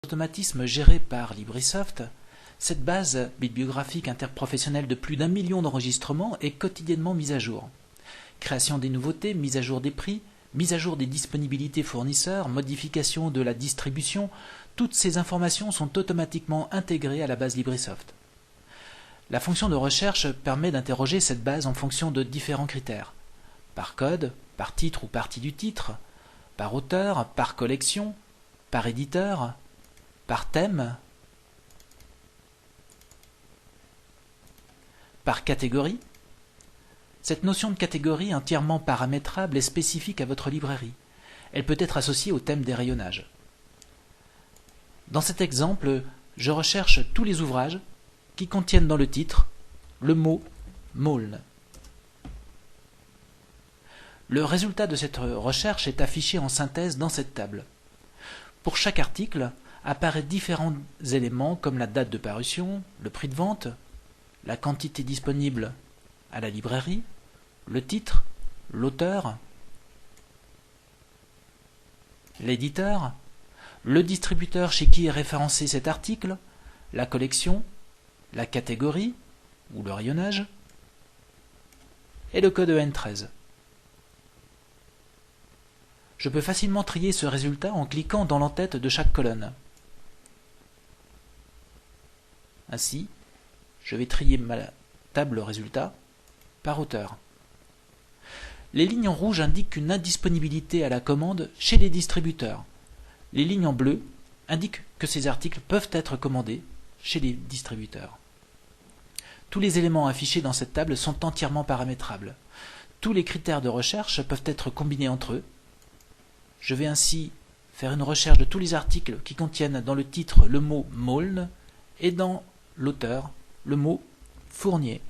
automatisme géré par LibriSoft, cette base bibliographique interprofessionnelle de plus d'1 million d'enregistrements est quotidiennement mise à jour. Création des nouveautés, mise à jour des prix, mise à jour des disponibilités fournisseurs, modification de la distribution, toutes ces informations sont automatiquement intégrées à la base LibriSoft. La fonction de recherche permet d'interroger cette base en fonction de différents critères. Par code, par titre ou partie du titre, par auteur, par collection, par éditeur, par thème, par catégorie. Cette notion de catégorie entièrement paramétrable est spécifique à votre librairie. Elle peut être associée au thème des rayonnages. Dans cet exemple, je recherche tous les ouvrages qui contiennent dans le titre le mot « Maulne ». Le résultat de cette recherche est affiché en synthèse dans cette table. Pour chaque article, apparaissent différents éléments comme la date de parution, le prix de vente, la quantité disponible à la librairie, le titre, l'auteur, l'éditeur, le distributeur chez qui est référencé cet article, la collection, la catégorie ou le rayonnage et le code EN13. Je peux facilement trier ce résultat en cliquant dans l'entête de chaque colonne. Ainsi, je vais trier ma table résultat par auteur. Les lignes en rouge indiquent une indisponibilité à la commande chez les distributeurs. Les lignes en bleu indiquent que ces articles peuvent être commandés chez les distributeurs. Tous les éléments affichés dans cette table sont entièrement paramétrables. Tous les critères de recherche peuvent être combinés entre eux. Je vais ainsi faire une recherche de tous les articles qui contiennent dans le titre le mot « Maulne » et dans l'auteur le mot « Fournier ».